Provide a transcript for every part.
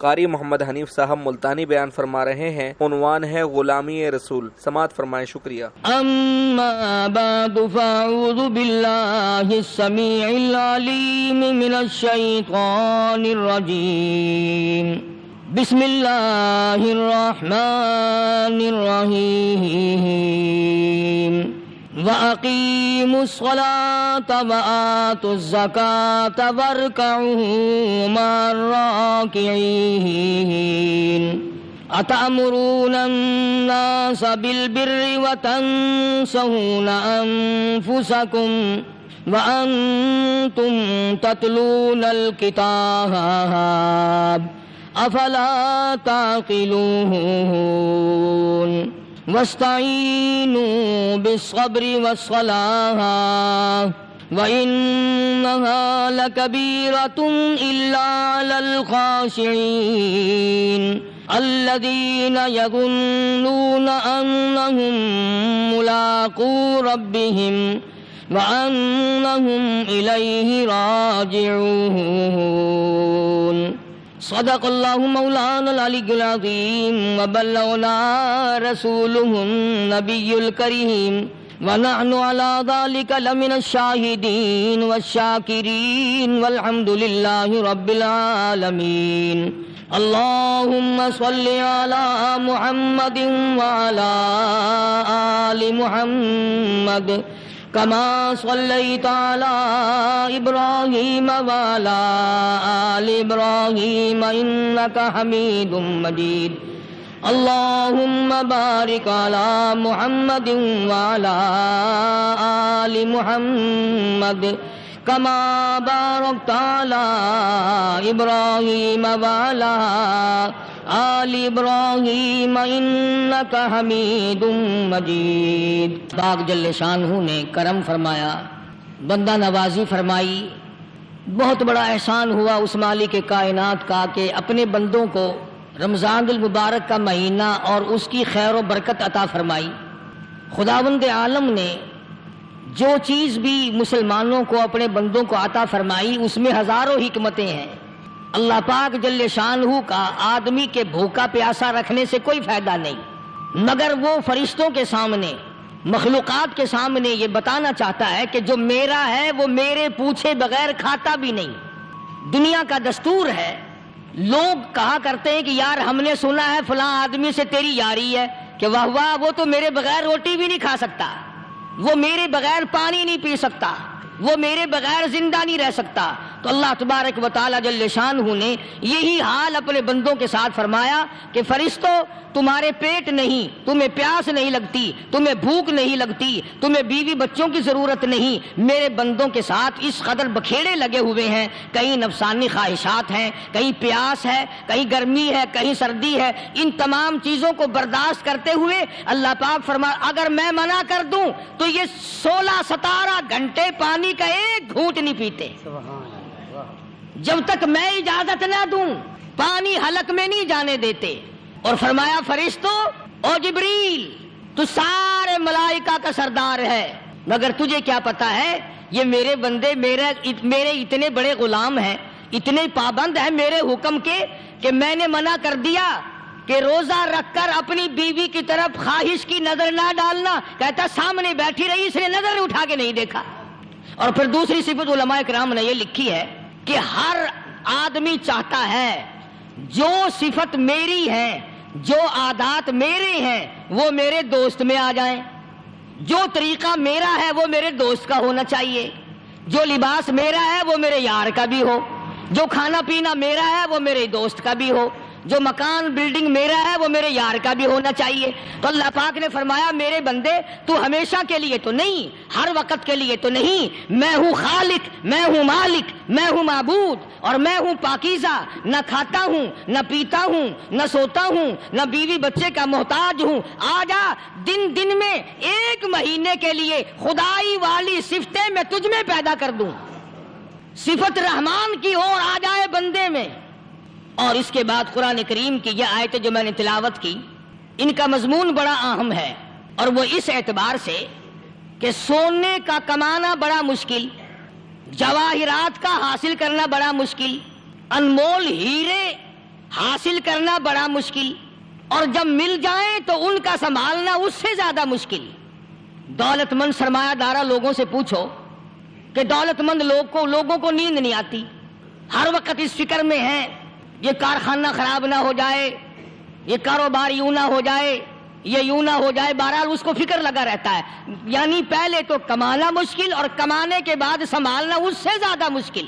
قاری محمد حنیف صاحب ملتانی بیان فرما رہے ہیں، عنوان ہے غلامی رسول، سماعت فرمائیں۔ شکریہ۔ اما بعد فاعوذ باللہ السمیع العلیم من الشیطان الرجیم، بسم اللہ الرحمن الرحیم، وَأَقِيمُوا الصَّلَاةَ وَآتُوا الزَّكَاةَ وَارْكَعُوا مَعَ الرَّاكِعِينَ أَتَأْمُرُونَ النَّاسَ بِالْبِرِّ وَتَنْسَوْنَ أَنفُسَكُمْ وَأَنْتُمْ تَتْلُونَ الْكِتَابَ أَفَلَا تَعْقِلُونَ وَاسْتَعِينُوا بِالصَّبْرِ وَالصَّلَاةِ وَإِنَّهَا لَكَبِيرَةٌ إِلَّا عَلَى الْخَاشِعِينَ الَّذِينَ يَظُنُّونَ أَنَّهُمْ مُلَاقُو رَبِّهِمْ وَأَنَّهُمْ إِلَيْهِ رَاجِعُونَ۔ صدق اللہ مولانا العلی العظیم وبلغنا رسولہ النبی الکریم ونحن على ذلك لمن الشاہدین والشاکرین والحمد للہ رب العالمین۔ اللہم صل علی محمد وعلی آل محمد كما صليت على إبراهيم وعلى آل إبراهيم إنك حميد مجيد۔ اللهم بارك على محمد وعلى آل محمد كما باركت على إبراهيم وعلى آل ابراہیم انک حمید مجید۔ پاک جل شانہ نے کرم فرمایا، بندہ نوازی فرمائی، بہت بڑا احسان ہوا اس مالک کائنات کا کہ اپنے بندوں کو رمضان المبارک کا مہینہ اور اس کی خیر و برکت عطا فرمائی۔ خداوند عالم نے جو چیز بھی مسلمانوں کو اپنے بندوں کو عطا فرمائی اس میں ہزاروں حکمتیں ہیں۔ اللہ پاک جل شانہ کا آدمی کے بھوکا پیاسا رکھنے سے کوئی فائدہ نہیں، مگر وہ فرشتوں کے سامنے، مخلوقات کے سامنے یہ بتانا چاہتا ہے کہ جو میرا ہے وہ میرے پوچھے بغیر کھاتا بھی نہیں۔ دنیا کا دستور ہے، لوگ کہا کرتے ہیں کہ یار ہم نے سنا ہے فلاں آدمی سے تیری یاری ہے، کہ واہ واہ وہ تو میرے بغیر روٹی بھی نہیں کھا سکتا، وہ میرے بغیر پانی نہیں پی سکتا، وہ میرے بغیر زندہ نہیں رہ سکتا۔ تو اللہ تبارک و تعالی جل شانہ نے یہی حال اپنے بندوں کے ساتھ فرمایا کہ فرشتوں تمہارے پیٹ نہیں، تمہیں پیاس نہیں لگتی، تمہیں بھوک نہیں لگتی، تمہیں بیوی بچوں کی ضرورت نہیں، میرے بندوں کے ساتھ اس قدر بکھیڑے لگے ہوئے ہیں، کہیں نفسانی خواہشات ہیں، کہیں پیاس ہے، کہیں گرمی ہے، کہیں سردی ہے، ان تمام چیزوں کو برداشت کرتے ہوئے اللہ پاک فرما اگر میں منع کر دوں تو یہ 16-17 گھنٹے پانی کا ایک گھونٹ نہیں پیتے، جب تک میں اجازت نہ دوں پانی حلق میں نہیں جانے دیتے۔ اور فرمایا فرشتوں او جبریل تو سارے ملائکہ کا سردار ہے، مگر تجھے کیا پتا ہے یہ میرے بندے میرے اتنے بڑے غلام ہیں، اتنے پابند ہیں میرے حکم کے کہ میں نے منع کر دیا کہ روزہ رکھ کر اپنی بیوی کی طرف خواہش کی نظر نہ ڈالنا، کہتا سامنے بیٹھی رہی اس نے نظر اٹھا کے نہیں دیکھا۔ اور پھر دوسری صفت علماء کرام نے یہ لکھی ہے کہ ہر آدمی چاہتا ہے جو صفت میری ہے، جو عادات میرے ہیں وہ میرے دوست میں آ جائیں، جو طریقہ میرا ہے وہ میرے دوست کا ہونا چاہیے، جو لباس میرا ہے وہ میرے یار کا بھی ہو، جو کھانا پینا میرا ہے وہ میرے دوست کا بھی ہو، جو مکان بلڈنگ میرا ہے وہ میرے یار کا بھی ہونا چاہیے۔ تو اللہ پاک نے فرمایا میرے بندے تو ہمیشہ کے لیے تو نہیں، ہر وقت کے لیے تو نہیں، میں ہوں خالق، میں ہوں مالک، میں ہوں معبود، اور میں ہوں پاکیزہ، نہ کھاتا ہوں، نہ پیتا ہوں، نہ سوتا ہوں، نہ بیوی بچے کا محتاج ہوں۔ آجا دن میں ایک مہینے کے لیے خدائی والی صفتیں میں تجھ میں پیدا کر دوں، صفت رحمان کی اور آ جائے بندے میں۔ اور اس کے بعد قرآن کریم کی یہ آیتیں جو میں نے تلاوت کی ان کا مضمون بڑا اہم ہے، اور وہ اس اعتبار سے کہ سونے کا کمانا بڑا مشکل، جواہرات کا حاصل کرنا بڑا مشکل، انمول ہیرے حاصل کرنا بڑا مشکل، اور جب مل جائیں تو ان کا سنبھالنا اس سے زیادہ مشکل۔ دولت مند سرمایہ دارہ لوگوں سے پوچھو کہ دولت مند لوگوں کو نیند نہیں آتی، ہر وقت اس فکر میں ہیں یہ کارخانہ خراب نہ ہو جائے، یہ کاروبار یوں نہ ہو جائے، یہ یوں نہ ہو جائے، بہرحال اس کو فکر لگا رہتا ہے۔ یعنی پہلے تو کمانا مشکل اور کمانے کے بعد سنبھالنا اس سے زیادہ مشکل۔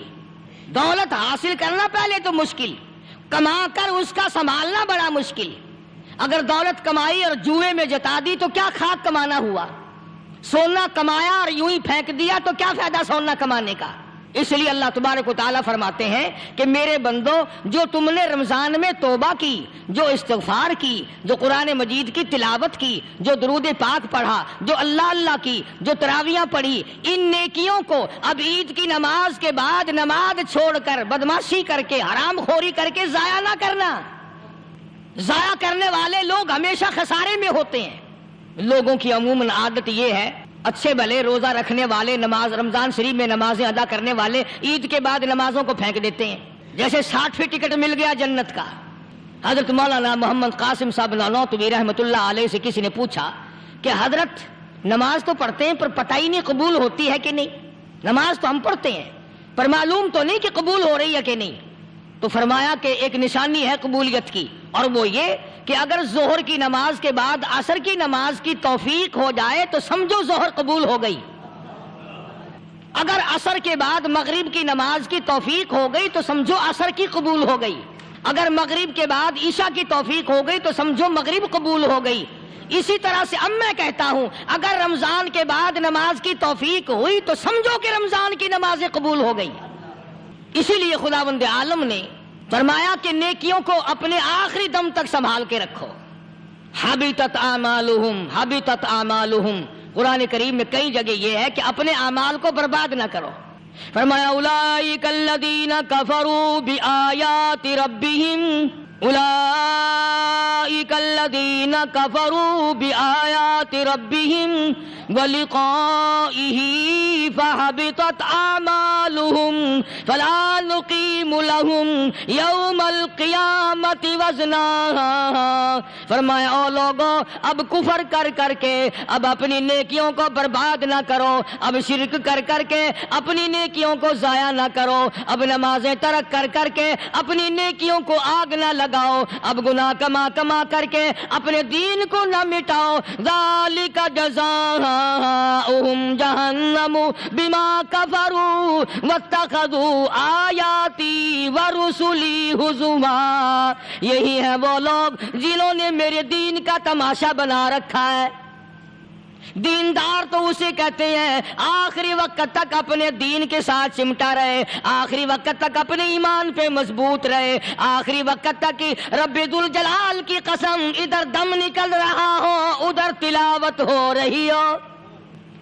دولت حاصل کرنا پہلے تو مشکل، کما کر اس کا سنبھالنا بڑا مشکل۔ اگر دولت کمائی اور جوئے میں جتا دی تو کیا خاک کمانا ہوا؟ سونا کمایا اور یوں ہی پھینک دیا تو کیا فائدہ سونا کمانے کا؟ اس لیے اللہ تبارک و تعالیٰ فرماتے ہیں کہ میرے بندو، جو تم نے رمضان میں توبہ کی، جو استغفار کی، جو قرآن مجید کی تلاوت کی، جو درود پاک پڑھا، جو اللہ اللہ کی، جو تراویحاں پڑھی، ان نیکیوں کو اب عید کی نماز کے بعد نماز چھوڑ کر، بدماشی کر کے، حرام خوری کر کے ضائع نہ کرنا۔ ضائع کرنے والے لوگ ہمیشہ خسارے میں ہوتے ہیں۔ لوگوں کی عموماً عادت یہ ہے، اچھے بھلے روزہ رکھنے والے، نماز رمضان شریف میں نمازیں ادا کرنے والے عید کے بعد نمازوں کو پھینک دیتے ہیں، جیسے 60 ٹکٹ مل گیا جنت کا۔ حضرت مولانا محمد قاسم صاحب نانوتوی رحمۃ اللہ علیہ سے کسی نے پوچھا کہ حضرت نماز تو پڑھتے ہیں پر پتہ ہی نہیں قبول ہوتی ہے کہ نہیں، نماز تو ہم پڑھتے ہیں پر معلوم تو نہیں کہ قبول ہو رہی ہے کہ نہیں۔ تو فرمایا کہ ایک نشانی ہے قبولیت کی، اور وہ یہ کہ اگر ظہر کی نماز کے بعد عصر کی نماز کی توفیق ہو جائے تو سمجھو ظہر قبول ہو گئی، اگر عصر کے بعد مغرب کی نماز کی توفیق ہو گئی تو سمجھو عصر کی قبول ہو گئی، اگر مغرب کے بعد عشاء کی توفیق ہو گئی تو سمجھو مغرب قبول ہو گئی۔ اسی طرح سے اب میں کہتا ہوں، اگر رمضان کے بعد نماز کی توفیق ہوئی تو سمجھو کہ رمضان کی نمازیں قبول ہو گئی۔ اسی لیے خداوند عالم نے فرمایا کہ نیکیوں کو اپنے آخری دم تک سنبھال کے رکھو۔ حبطت اعمالہم، حبطت اعمالہم، قرآن کریم میں کئی جگہ یہ ہے کہ اپنے اعمال کو برباد نہ کرو۔ فرمایا اولئک الذین کفروا بآیات ربہم، اولئک الذین کفروا بآیات ربہم ولقائہ فحبطت اعمالہم فلا نقیم لہم یوم القیامت وزنا۔ فرمایا او لوگو، اب کفر کر کر کے اب اپنی نیکیوں کو برباد نہ کرو، اب شرک کر کر کے اپنی نیکیوں کو ضائع نہ کرو، اب نمازیں ترک کر کر کے اپنی نیکیوں کو آگ نہ لگاؤ، اب گناہ کما کما کر کے اپنے دین کو نہ مٹاؤ۔ ذالک جزاؤہم جہنم بما کفروا واتخذوا آیاتی ورسلی ہزوا۔ یہی ہے وہ لوگ جنہوں نے میرے دین کا تماشا بنا رکھا ہے۔ دیندار تو اسے کہتے ہیں آخری وقت تک اپنے دین کے ساتھ چمٹا رہے، آخری وقت تک اپنے ایمان پہ مضبوط رہے، آخری وقت تک رب ذوالجلال کی قسم ادھر دم نکل رہا ہو ادھر تلاوت ہو رہی ہو۔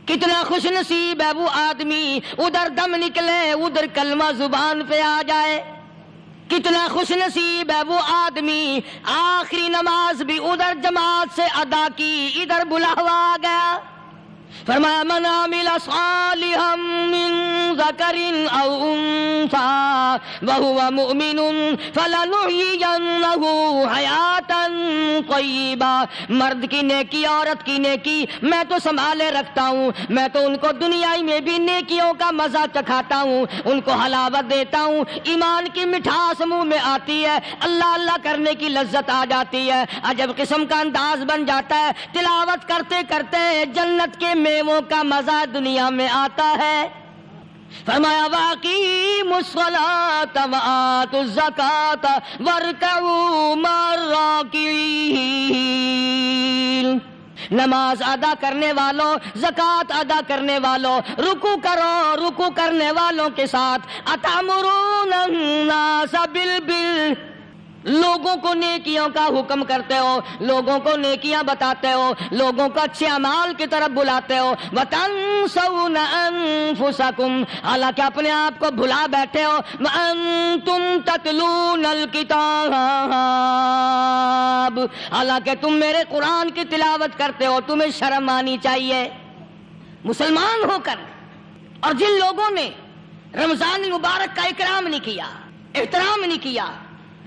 کتنا خوش نصیب ہے وہ آدمی، ادھر دم نکلے ادھر کلمہ زبان پہ آ جائے۔ کتنا خوش نصیب ہے وہ آدمی، آخری نماز بھی ادھر جماعت سے ادا کی، ادھر بلاوا آ گیا۔ فرمایا من عمل صالحا من ذکر او انثى وهو مؤمن فلنحيينه حیاتا طیبا۔ مرد کی نیکی، عورت کی نیکی میں تو سنبھالے رکھتا ہوں، میں تو ان کو دنیا میں بھی نیکیوں کا مزہ چکھاتا ہوں، ان کو حلاوت دیتا ہوں، ایمان کی مٹھاس منہ میں آتی ہے، اللہ اللہ کرنے کی لذت آ جاتی ہے، عجب قسم کا انداز بن جاتا ہے، تلاوت کرتے کرتے جنت کے میووں کا مزہ دنیا میں آتا ہے۔ فرمایا واقیموا الصلاۃ وآتوا الزکاۃ وارکعوا مع الراکعین۔ نماز ادا کرنے والوں، زکوٰۃ ادا کرنے والوں، رکوع کرو رکوع کرنے والوں کے ساتھ۔ اتامرون الناس بالبر، لوگوں کو نیکیوں کا حکم کرتے ہو، لوگوں کو نیکیاں بتاتے ہو، لوگوں کو اچھے اعمال کی طرف بلاتے ہو۔ وَتَنْسَوْنَ أَنفُسَكُمْ، حالانکہ اپنے آپ کو بھلا بیٹھے ہو۔ وَأَنْتُمْ تَتْلُونَ الْكِتَابَ، حالانکہ تم میرے قرآن کی تلاوت کرتے ہو، تمہیں شرم آنی چاہیے مسلمان ہو کر۔ اور جن لوگوں نے رمضان المبارک کا اکرام نہیں کیا، احترام نہیں کیا،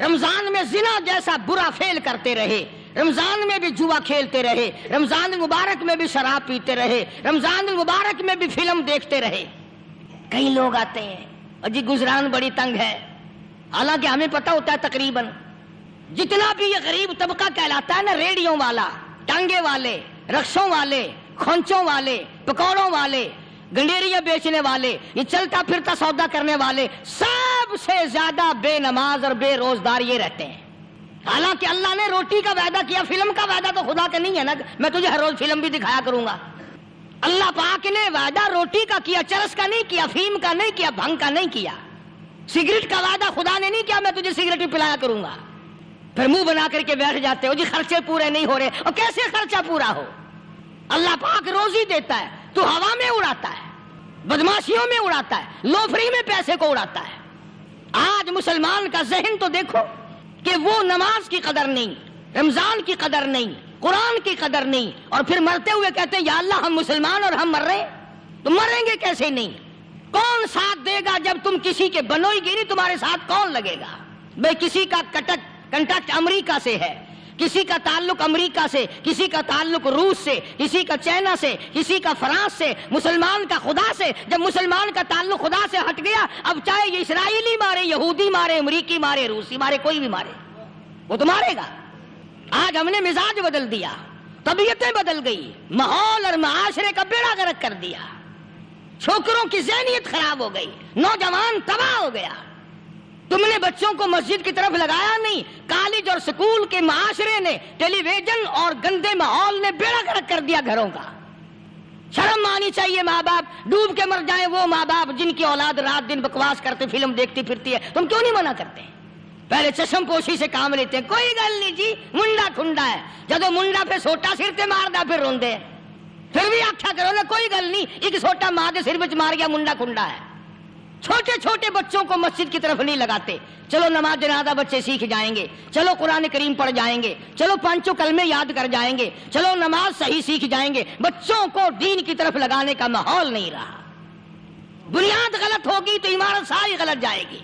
رمضان میں زنا جیسا برا فعل کرتے رہے، رمضان میں بھی جوا کھیلتے رہے، رمضان مبارک میں بھی شراب پیتے رہے، رمضان مبارک میں بھی فلم دیکھتے رہے۔ کئی لوگ آتے ہیں اور جی گزران بڑی تنگ ہے، حالانکہ ہمیں پتہ ہوتا ہے تقریباً جتنا بھی یہ غریب طبقہ کہلاتا ہے نا، ریڑیوں والا، ٹانگے والے، رکشوں والے، کھونچوں والے، پکوڑوں والے، گنڈیریاں بیچنے والے، یہ چلتا پھرتا سودا کرنے والے، سب سے زیادہ بے نماز اور بے روزدار یہ رہتے ہیں۔ حالانکہ اللہ نے روٹی کا وعدہ کیا، فلم کا وعدہ تو خدا کا نہیں ہے نا، میں تجھے ہر روز فلم بھی دکھایا کروں گا۔ اللہ پاک نے وعدہ روٹی کا کیا، چرس کا نہیں کیا، فیم کا نہیں کیا، بھنگ کا نہیں کیا۔ سگریٹ کا وعدہ خدا نے نہیں کیا میں تجھے سگریٹ پلایا کروں گا۔ پھر منہ بنا کر کے بیٹھ جاتے ہو جی خرچے پورے نہیں ہو رہے، اور کیسے خرچہ پورا ہو؟ اللہ پاک روزی دیتا ہے، تو ہوا میں اڑاتا ہے، بدماشیوں میں اڑاتا ہے، لوفری میں پیسے کو اڑاتا ہے۔ آج مسلمان کا ذہن تو دیکھو کہ وہ نماز کی قدر نہیں، رمضان کی قدر نہیں، قرآن کی قدر نہیں، اور پھر مرتے ہوئے کہتے ہیں یا اللہ ہم مسلمان اور ہم مر رہے ہیں۔ تو مریں گے کیسے نہیں؟ کون ساتھ دے گا جب تم کسی کے بنوئی گیری، تمہارے ساتھ کون لگے گا؟ بھئی کسی کا کنٹیکٹ امریکہ سے ہے، کسی کا تعلق امریکہ سے، کسی کا تعلق روس سے، کسی کا چائنا سے، کسی کا فرانس سے، مسلمان کا خدا سے۔ جب مسلمان کا تعلق خدا سے ہٹ گیا، اب چاہے یہ اسرائیلی مارے، یہودی مارے، امریکی مارے، روسی مارے، کوئی بھی مارے، وہ تو مارے گا۔ آج ہم نے مزاج بدل دیا، طبیعتیں بدل گئی، ماحول اور معاشرے کا بیڑا غرق کر دیا، چھوکروں کی ذہنیت خراب ہو گئی، نوجوان تباہ ہو گیا۔ تم نے بچوں کو مسجد کی طرف لگایا نہیں، کالج اور سکول کے معاشرے نے، ٹیلی ویژن اور گندے ماحول نے بیڑا غرق کر دیا گھروں کا۔ شرم آنی چاہیے ماں باپ، ڈوب کے مر جائیں وہ ماں باپ جن کی اولاد رات دن بکواس کرتے فلم دیکھتی پھرتی ہے، تم کیوں نہیں منع کرتے؟ پہلے چشم پوشی سے کام لیتے ہیں، کوئی گل نہیں جی منڈا کھنڈا ہے، جدو منڈا پہ سوٹا سر تے مار دا پھر روندے، پھر بھی آکھا کرو نا کوئی گل نہیں، ایک سوٹا ماں دے سر وچ مار گیا منڈا کھنڈا ہے۔ چھوٹے چھوٹے بچوں کو مسجد کی طرف نہیں لگاتے، چلو نماز جنازہ بچے سیکھ جائیں گے، چلو قرآن کریم پڑھ جائیں گے، چلو پانچوں کلمے یاد کر جائیں گے، چلو نماز صحیح سیکھ جائیں گے۔ بچوں کو دین کی طرف لگانے کا ماحول نہیں رہا۔ بنیاد غلط ہوگی تو عمارت ساری غلط جائے گی۔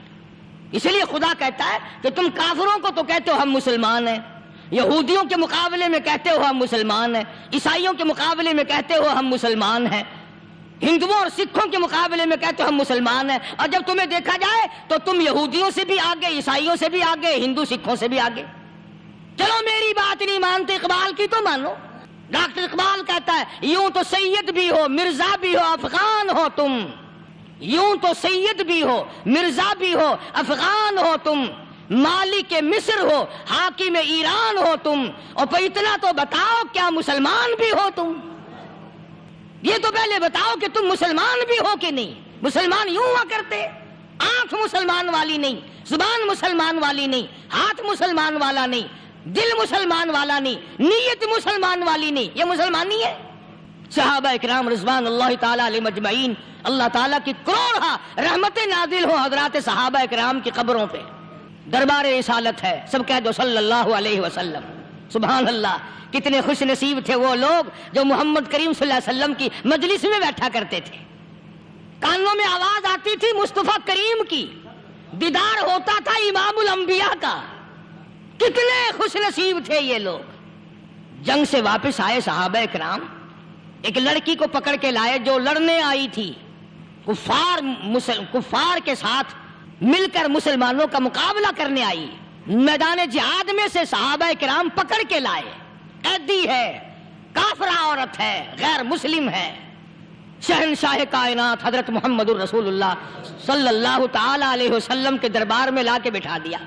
اس لیے خدا کہتا ہے کہ تم کافروں کو تو کہتے ہو ہم مسلمان ہیں، یہودیوں کے مقابلے میں کہتے ہو ہم مسلمان ہیں، عیسائیوں کے مقابلے میں کہتے ہو ہم مسلمان ہیں، ہندوؤں اور سکھوں کے مقابلے میں کہتے ہو ہم مسلمان ہیں، اور جب تمہیں دیکھا جائے تو تم یہودیوں سے بھی آگے، عیسائیوں سے بھی آگے، ہندو سکھوں سے بھی آگے۔ چلو میری بات نہیں مانتے اقبال کی تو مانو۔ ڈاکٹر اقبال کہتا ہے یوں تو سید بھی ہو مرزا بھی ہو افغان ہو تم، یوں تو سید بھی ہو مرزا بھی ہو افغان ہو تم، مالک مصر ہو حاکم ایران ہو تم، اور پھر اتنا تو بتاؤ کیا مسلمان بھی ہو تم؟ یہ تو پہلے بتاؤ کہ تم مسلمان بھی ہو کہ نہیں۔ مسلمان یوں ہوا کرتے، آنکھ مسلمان والی نہیں، زبان مسلمان والی نہیں، ہاتھ مسلمان والا نہیں، دل مسلمان والا نہیں، نیت مسلمان والی نہیں، یہ مسلمان نہیں ہے۔ صحابہ اکرام رضوان اللہ تعالی علیہ مجمعین، اللہ تعالیٰ کی کروڑہ رحمت نازل ہو حضرات صحابہ اکرام کی قبروں پہ۔ دربار رسالت ہے، سب کہہ دو صلی اللہ علیہ وسلم۔ سبحان اللہ، کتنے خوش نصیب تھے وہ لوگ جو محمد کریم صلی اللہ علیہ وسلم کی مجلس میں بیٹھا کرتے تھے، کانوں میں آواز آتی تھی مصطفیٰ کریم کی، دیدار ہوتا تھا امام الانبیاء کا۔ کتنے خوش نصیب تھے یہ لوگ۔ جنگ سے واپس آئے صحابہ کرام، ایک لڑکی کو پکڑ کے لائے جو لڑنے آئی تھی، کفار کے ساتھ مل کر مسلمانوں کا مقابلہ کرنے آئی۔ میدان جہاد میں سے صحابہ کرام پکڑ کے لائے، قیدی ہے، کافرہ عورت ہے، غیر مسلم ہے، شہنشاہ کائنات حضرت محمد الرسول اللہ صلی اللہ تعالی علیہ وسلم کے دربار میں لا کے بٹھا دیا۔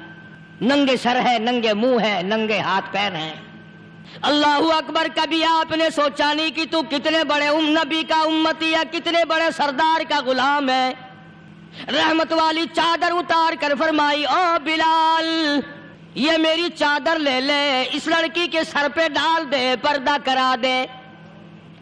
ننگے سر ہے، ننگے منہ ہے، ننگے ہاتھ پیر ہیں۔ اللہ اکبر، کبھی آپ نے سوچا نہیں کہ تو کتنے بڑے نبی کا امتی ہے، کتنے بڑے سردار کا غلام ہے۔ رحمت والی چادر اتار کر فرمائی او بلال یہ میری چادر لے لے، اس لڑکی کے سر پہ ڈال دے، پردہ کرا دے۔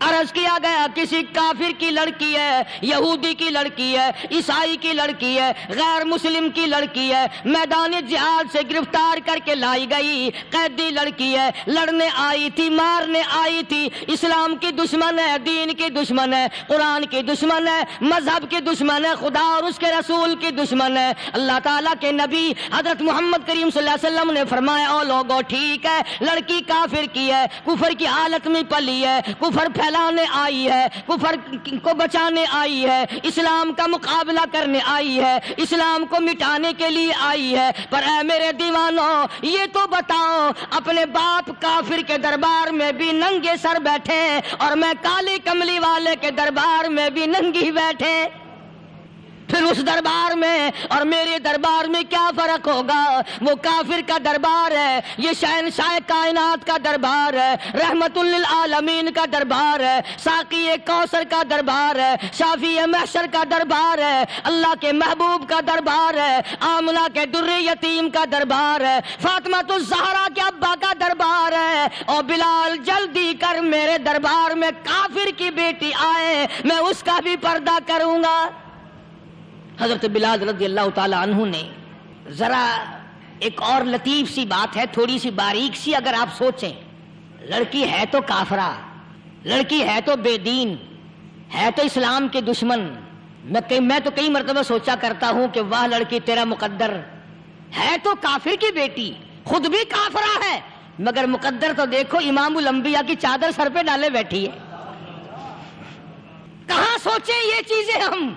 عرض کیا گیا کسی کافر کی لڑکی ہے، یہودی کی لڑکی ہے، عیسائی کی لڑکی ہے، غیر مسلم کی لڑکی ہے، میدان جہاد سے گرفتار کر کے لائی گئی، قیدی لڑکی ہے، لڑنے آئی تھی، مارنے آئی تھی، اسلام کی دشمن ہے، دین کی دشمن ہے، قرآن کی دشمن ہے، مذہب کی دشمن ہے، خدا اور اس کے رسول کی دشمن ہے۔ اللہ تعالیٰ کے نبی حضرت محمد کریم صلی اللہ علیہ وسلم نے فرمایا او لوگو ٹھیک ہے، لڑکی کافر کی ہے، کفر کی حالت میں پلی ہے، کفر پھیلانے آئی ہے، کفر کو بچانے آئی ہے، اسلام کا مقابلہ کرنے آئی ہے، اسلام کو مٹانے کے لیے آئی ہے، پر اے میرے دیوانوں یہ تو بتاؤ اپنے باپ کافر کے دربار میں بھی ننگے سر بیٹھے اور میں کالی کملی والے کے دربار میں بھی ننگی بیٹھے، پھر اس دربار میں اور میرے دربار میں کیا فرق ہوگا؟ وہ کافر کا دربار ہے، یہ شہنشاہ کائنات کا دربار ہے، رحمت للعالمین کا دربار ہے، ساقی کوثر کا دربار ہے، شافی محشر کا دربار ہے، اللہ کے محبوب کا دربار ہے، آمنہ کے در یتیم کا دربار ہے، فاطمہ الزہرا کے ابا کا دربار ہے۔ اور بلال جلدی کر میرے دربار میں کافر کی بیٹی آئے، میں اس کا بھی پردہ کروں گا۔ حضرت بلال رضی اللہ تعالی عنہ نے ذرا ایک اور لطیف سی بات ہے، تھوڑی سی باریک سی، اگر آپ سوچیں، لڑکی ہے تو کافرہ، لڑکی ہے تو بے دین، ہے تو اسلام کے دشمن، میں تو کئی مرتبہ سوچا کرتا ہوں کہ واہ لڑکی تیرا مقدر، ہے تو کافر کی بیٹی، خود بھی کافرہ ہے، مگر مقدر تو دیکھو امام الانبیاء کی چادر سر پہ ڈالے بیٹھی ہے۔ کہاں سوچیں یہ چیزیں ہم،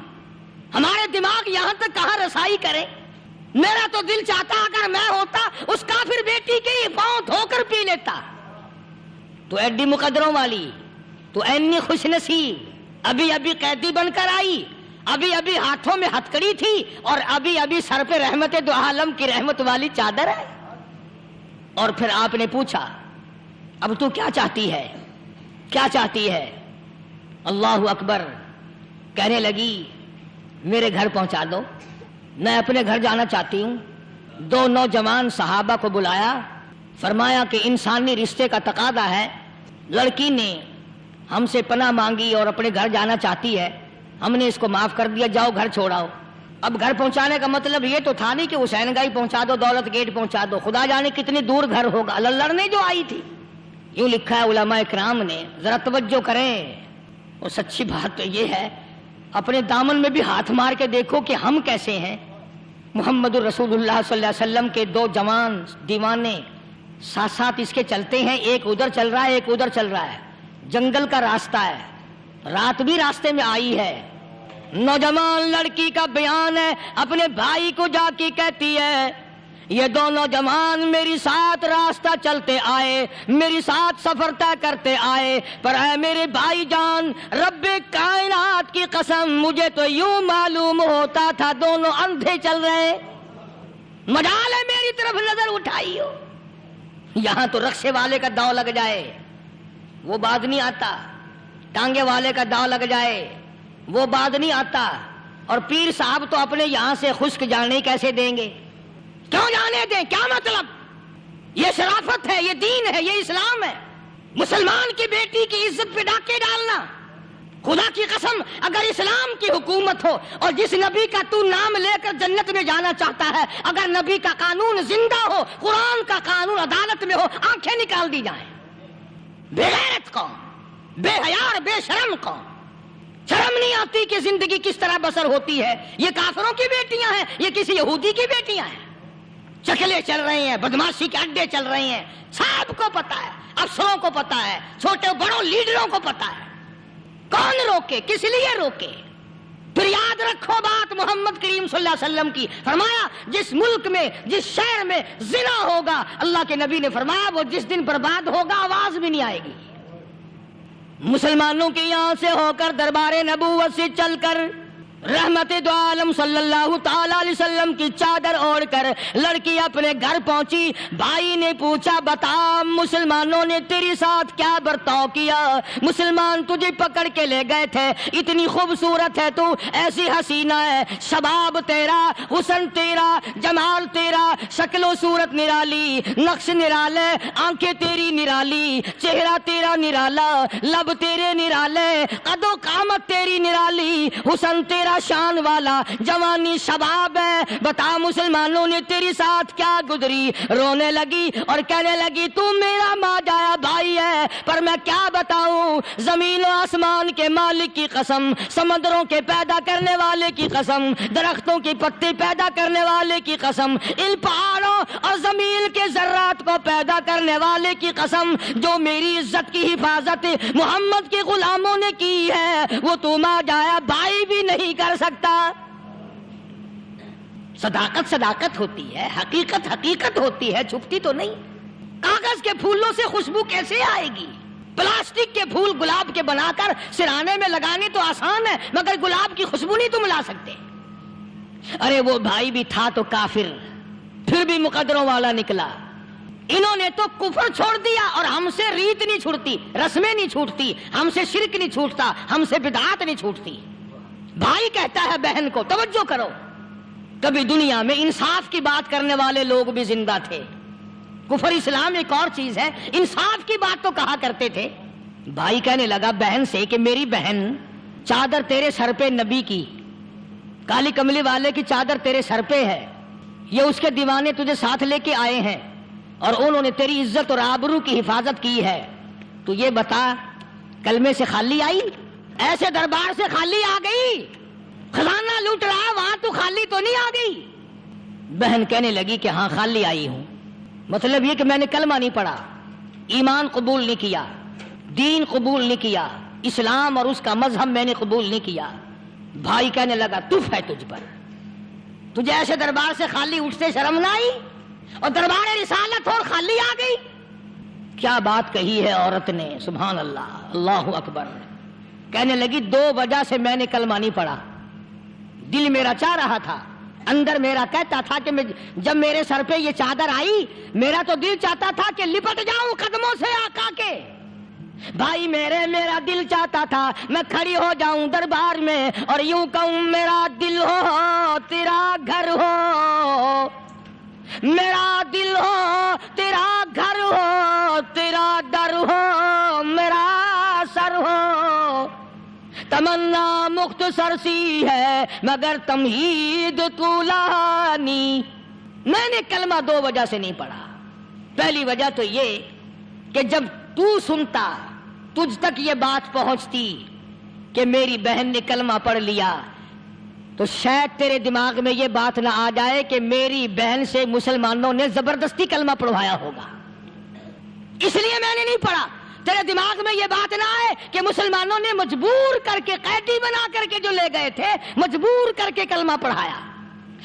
ہمارے دماغ یہاں تک کہاں رسائی کرے؟ میرا تو دل چاہتا اگر میں ہوتا اس کافر بیٹی کے ہی پاؤں دھو کر پی لیتا۔ تو ایڈی مقدروں والی، تو اینی خوش نصیب، ابھی ابھی قیدی بن کر آئی، ابھی ابھی ہاتھوں میں ہتھکڑی تھی اور ابھی ابھی سر پہ رحمت دو عالم کی رحمت والی چادر ہے۔ اور پھر آپ نے پوچھا اب تو کیا چاہتی ہے، کیا چاہتی ہے؟ اللہ اکبر، کہنے لگی میرے گھر پہنچا دو، میں اپنے گھر جانا چاہتی ہوں۔ دو نوجوان صحابہ کو بلایا، فرمایا کہ انسانی رشتے کا تقاضا ہے، لڑکی نے ہم سے پناہ مانگی اور اپنے گھر جانا چاہتی ہے، ہم نے اس کو معاف کر دیا، جاؤ گھر چھوڑاؤ۔ اب گھر پہنچانے کا مطلب یہ تو تھا نہیں کہ حسین گائی پہنچا دو، دولت گیٹ پہنچا دو، خدا جانے کتنی دور گھر ہوگا، لڑنے جو آئی تھی۔ یوں لکھا ہے علماء اکرام نے، ذرا توجہ کریں، اور سچی بات تو یہ ہے اپنے دامن میں بھی ہاتھ مار کے دیکھو کہ ہم کیسے ہیں۔ محمد الرسول اللہ صلی اللہ علیہ وسلم کے دو جوان دیوانے ساتھ ساتھ اس کے چلتے ہیں، ایک ادھر چل رہا ہے ایک ادھر چل رہا ہے، جنگل کا راستہ ہے، رات بھی راستے میں آئی ہے۔ نوجوان لڑکی کا بیان ہے، اپنے بھائی کو جا کے کہتی ہے یہ دونوں جوان میری ساتھ راستہ چلتے آئے، میری ساتھ سفر طے کرتے آئے، پر اے میرے بھائی جان رب کائنات کی قسم مجھے تو یوں معلوم ہوتا تھا دونوں اندھے چل رہے، مجال ہے میری طرف نظر اٹھائی ہو۔ یہاں تو رکشے والے کا داؤ لگ جائے وہ بات نہیں آتا، ٹانگے والے کا داؤ لگ جائے وہ بات نہیں آتا، اور پیر صاحب تو اپنے یہاں سے خشک جانے کیسے دیں گے؟ کیوں جانے دیں؟ کیا مطلب؟ یہ شرافت ہے، یہ دین ہے، یہ اسلام ہے۔ مسلمان کی بیٹی کی عزت پہ ڈاکے ڈالنا، خدا کی قسم اگر اسلام کی حکومت ہو اور جس نبی کا تو نام لے کر جنت میں جانا چاہتا ہے، اگر نبی کا قانون زندہ ہو، قرآن کا قانون عدالت میں ہو، آنکھیں نکال دی جائیں۔ بے غیرت قوم، بے حیا اور بے شرم قوم، شرم نہیں آتی کہ زندگی کس طرح بسر ہوتی ہے۔ یہ کافروں کی بیٹیاں ہیں، یہ کسی یہودی کی بیٹیاں ہیں، چکلے چل رہے ہیں، بدماشی کے اڈے چل رہے ہیں، سب کو پتا ہے، افسروں کو پتا ہے، چھوٹے بڑوں لیڈروں کو پتا ہے، کون روکے، کس لیے روکے؟ پھر یاد رکھو بات محمد کریم صلی اللہ علیہ وسلم کی، فرمایا جس ملک میں جس شہر میں زنا ہوگا، اللہ کے نبی نے فرمایا وہ جس دن برباد ہوگا آواز بھی نہیں آئے گی۔ مسلمانوں کے یہاں سے ہو کر دربار نبوت سے چل کر رحمت دو عالم صلی اللہ تعالی علیہ وسلم کی چادر اوڑھ کر لڑکی اپنے گھر پہنچی. بھائی نے پوچھا بتا مسلمانوں نے تیری ساتھ کیا برتاؤ کیا؟ مسلمان تجھے پکڑ کے لے گئے تھے، اتنی خوبصورت ہے تو، ایسی حسینہ ہے، شباب تیرا، حسن تیرا، جمال تیرا، شکل و صورت نرالی، نقش نرالے، آنکھیں تیری نرالی، چہرہ تیرا نرالا، لب تیرے نرالے، قد و قامت تیری نرالی، حسن تیرا شان والا، جوانی شباب ہے، بتا مسلمانوں نے تیری ساتھ کیا گزری؟ رونے لگی اور کہنے لگی تو میرا ماں جایا بھائی ہے، پر میں کیا بتاؤں، زمین و آسمان کے مالک کی قسم، سمندروں کے پیدا کرنے والے کی قسم، درختوں کی پتے پیدا کرنے والے کی قسم، ان پہاڑوں اور زمین کے ذرات کو پیدا کرنے والے کی قسم، جو میری عزت کی حفاظت محمد کے غلاموں نے کی ہے، وہ تو ماں جایا بھائی بھی نہیں کر سکتا. صداقت صداقت ہوتی ہے، حقیقت حقیقت ہوتی ہے، چھپتی تو نہیں. کاغذ کے پھولوں سے خوشبو کیسے آئے گی؟ پلاسٹک کے پھول گلاب کے بنا کر سرانے میں لگانے تو آسان ہے، مگر گلاب کی خوشبو نہیں تم لا سکتے. ارے وہ بھائی بھی تھا تو کافر، پھر بھی مقدروں والا نکلا. انہوں نے تو کفر چھوڑ دیا، اور ہم سے ریت نہیں چھوٹتی، رسمیں نہیں چھوٹتی، ہم سے شرک نہیں چھوٹتا، ہم سے بدعات نہیں چھوٹتی. بھائی کہتا ہے بہن کو توجہ کرو، کبھی دنیا میں انصاف کی بات کرنے والے لوگ بھی زندہ تھے. کفر اسلام ایک اور چیز ہے، انصاف کی بات تو کہا کرتے تھے. بھائی کہنے لگا بہن سے کہ میری بہن، چادر تیرے سر پہ نبی کی، کالی کملی والے کی چادر تیرے سر پہ ہے، یہ اس کے دیوانے تجھے ساتھ لے کے آئے ہیں اور انہوں نے تیری عزت اور آبرو کی حفاظت کی ہے. تو یہ بتا کلمے سے خالی آئی؟ ایسے دربار سے خالی آ گئی؟ خزانہ لوٹ رہا وہاں تو خالی تو نہیں آ گئی؟ بہن کہنے لگی کہ ہاں خالی آئی ہوں. مطلب یہ کہ میں نے کلمہ نہیں پڑھا، ایمان قبول نہیں کیا، دین قبول نہیں کیا، اسلام اور اس کا مذہب میں نے قبول نہیں کیا. بھائی کہنے لگا تف ہے تجھ پر، تجھے ایسے دربار سے خالی اٹھتے شرم نہ آئی؟ اور دربار رسالت اور خالی آ گئی. کیا بات کہی ہے عورت نے، سبحان اللہ، اللہ اکبر. کہنے لگی 2 وجہ سے میں نے کلمہ نہیں پڑھا. دل میرا چاہ رہا تھا، اندر میرا کہتا تھا کہ جب میرے سر پہ یہ چادر آئی، میرا تو دل چاہتا تھا کہ لپٹ جاؤں قدموں سے آقا کے. بھائی میرا دل چاہتا تھا میں کھڑی ہو جاؤں دربار میں اور یوں کہوں میرا دل ہو تیرا گھر ہو، میرا دل ہو تیرا گھر ہو، تیرا در ہو میرا سر ہو. تمنا مختصر سی ہے مگر تمہید طولانی. میں نے کلمہ 2 وجہ سے نہیں پڑھا. پہلی وجہ تو یہ کہ جب تو سنتا، تجھ تک یہ بات پہنچتی کہ میری بہن نے کلمہ پڑھ لیا، تو شاید تیرے دماغ میں یہ بات نہ آ جائے کہ میری بہن سے مسلمانوں نے زبردستی کلمہ پڑھوایا ہوگا، اس لیے میں نے نہیں پڑھا. تیرے دماغ میں یہ بات نہ آئے کہ مسلمانوں نے مجبور کر کے، قیدی بنا کر کے جو لے گئے تھے، مجبور کر کے کلمہ پڑھایا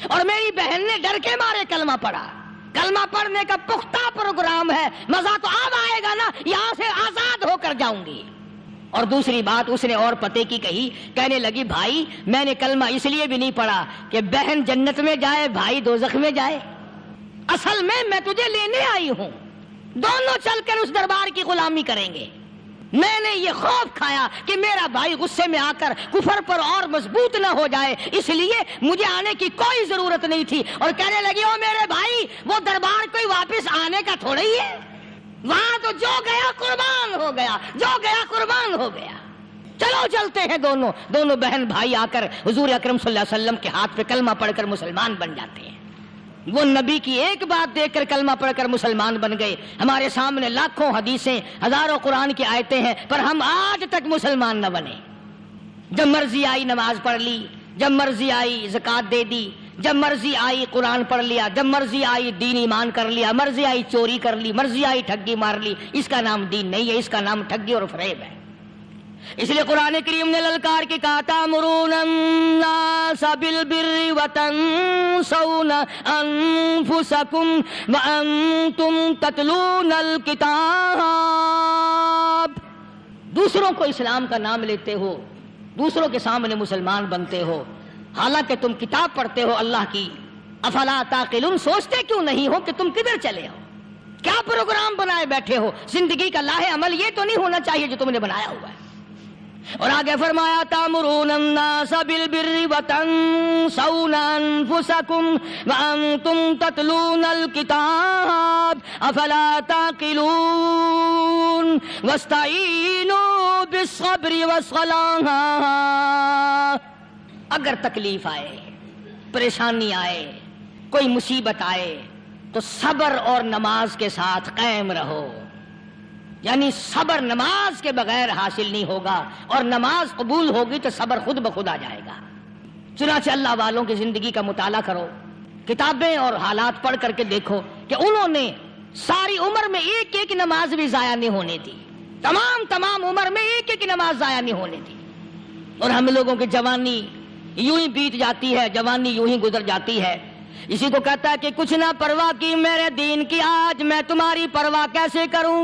اور میری بہن نے ڈر کے مارے کلمہ پڑھا. کلمہ پڑھنے کا پختہ پروگرام ہے، مزہ تو اب آئے گا نا، یہاں سے آزاد ہو کر جاؤں گی. اور دوسری بات اس نے اور پتے کی کہی، کہنے لگی بھائی میں نے کلمہ اس لیے بھی نہیں پڑھا کہ بہن جنت میں جائے بھائی دوزخ میں جائے. اصل میں تجھے لینے آئی ہوں، دونوں چل کر اس دربار کی غلامی کریں گے. میں نے یہ خوف کھایا کہ میرا بھائی غصے میں آ کر کفر پر اور مضبوط نہ ہو جائے، اس لیے مجھے آنے کی کوئی ضرورت نہیں تھی. اور کہنے لگی او میرے بھائی، وہ دربار کوئی واپس آنے کا تھوڑا ہی ہے، وہاں تو جو گیا قربان ہو گیا، جو گیا قربان ہو گیا. چلو چلتے ہیں. دونوں بہن بھائی آ کر حضور اکرم صلی اللہ علیہ وسلم کے ہاتھ پہ کلمہ پڑھ کر مسلمان بن جاتے ہیں. وہ نبی کی ایک بات دیکھ کر کلمہ پڑھ کر مسلمان بن گئے. ہمارے سامنے لاکھوں حدیثیں، ہزاروں قرآن کی آیتیں ہیں، پر ہم آج تک مسلمان نہ بنے. جب مرضی آئی نماز پڑھ لی، جب مرضی آئی زکوٰۃ دے دی، جب مرضی آئی قرآن پڑھ لیا، جب مرضی آئی دین ایمان کر لیا، مرضی آئی چوری کر لی، مرضی آئی ٹھگی مار لی. اس کا نام دین نہیں ہے، اس کا نام ٹھگی اور فریب ہے. اس لیے قرآن کریم نے للکار کے کہا تأمرون الناس بالبر وتنسون انفسکم وانتم تتلون الکتاب. دوسروں کو اسلام کا نام لیتے ہو، دوسروں کے سامنے مسلمان بنتے ہو، حالانکہ تم کتاب پڑھتے ہو اللہ کی. افلا تعقلون، سوچتے کیوں نہیں ہو کہ تم کدھر چلے ہو؟ کیا پروگرام بنائے بیٹھے ہو؟ زندگی کا لاہ عمل یہ تو نہیں ہونا چاہیے جو تم نے بنایا ہوا ہے. اور آگے فرمایا تامرون الناس بالبر وتنسون انفسکم وانتم تتلون الکتاب افلا تعقلون واستعینوا بالصبر والصلاۃ. اگر تکلیف آئے، پریشانی آئے، کوئی مصیبت آئے تو صبر اور نماز کے ساتھ قائم رہو. یعنی صبر نماز کے بغیر حاصل نہیں ہوگا، اور نماز قبول ہوگی تو صبر خود بخود آ جائے گا. چنانچہ اللہ والوں کی زندگی کا مطالعہ کرو، کتابیں اور حالات پڑھ کر کے دیکھو کہ انہوں نے ساری عمر میں ایک ایک نماز بھی ضائع نہیں ہونے دی. تمام عمر میں ایک ایک نماز ضائع نہیں ہونے دی. اور ہم لوگوں کی جوانی یوں ہی بیت جاتی ہے، جوانی یوں ہی گزر جاتی ہے. اسی کو کہتا ہے کہ کچھ نہ پرواہ کی میرے دین کی، آج میں تمہاری پرواہ کیسے کروں.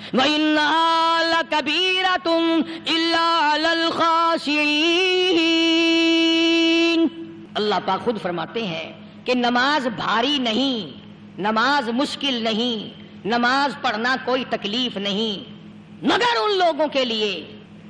وَإِنَّهَا لَكَبِيرَةٌ إِلَّا عَلَى الْخَاشِعِينَ. اللہ پاک خود فرماتے ہیں کہ نماز بھاری نہیں، نماز مشکل نہیں، نماز پڑھنا کوئی تکلیف نہیں، مگر ان لوگوں کے لیے،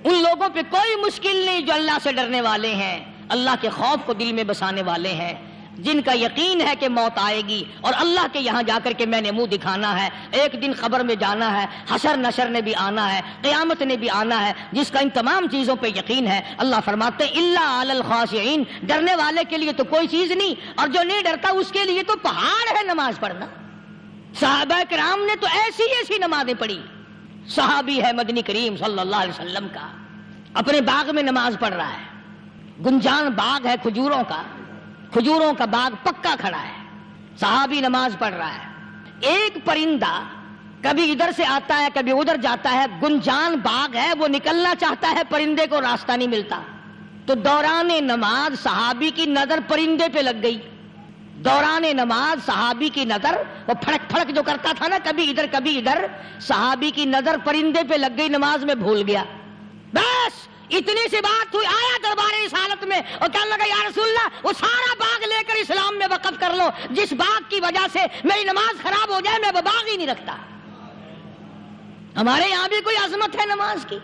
ان لوگوں پہ کوئی مشکل نہیں جو اللہ سے ڈرنے والے ہیں، اللہ کے خوف کو دل میں بسانے والے ہیں، جن کا یقین ہے کہ موت آئے گی اور اللہ کے یہاں جا کر کے میں نے منہ دکھانا ہے، ایک دن قبر میں جانا ہے، حشر نشر نے بھی آنا ہے، قیامت نے بھی آنا ہے، جس کا ان تمام چیزوں پہ یقین ہے. اللہ فرماتے ہیں الا علی الخاشعین، ڈرنے والے کے لیے تو کوئی چیز نہیں، اور جو نہیں ڈرتا اس کے لیے تو پہاڑ ہے نماز پڑھنا. صحابہ کرام نے تو ایسی ایسی نمازیں پڑھی. صحابی ہے مدنی کریم صلی اللہ علیہ وسلم کا، اپنے باغ میں نماز پڑھ رہا ہے. گنجان باغ ہے کھجوروں کا باغ پکا کھڑا ہے. صحابی نماز پڑھ رہا ہے. ایک پرندہ کبھی ادھر سے آتا ہے کبھی ادھر جاتا ہے. گنجان باغ ہے، وہ نکلنا چاہتا ہے، پرندے کو راستہ نہیں ملتا. تو دوران نماز صحابی کی نظر پرندے پہ لگ گئی. دوران نماز صحابی کی نظر، وہ پھڑک پھڑک جو کرتا تھا نا، کبھی ادھر، صحابی کی نظر پرندے پہ لگ گئی، نماز میں بھول گیا. بس اتنی سی بات ہوئی، آیا دربار رسالت میں اور کہنے لگا یا رسول اللہ وہ سارا باغ لے کر اسلام میں وقف کر لو، جس باغ کی وجہ سے میری نماز خراب ہو جائے میں وہ باغ ہی نہیں رکھتا. ہمارے یہاں بھی کوئی عظمت ہے نماز کی،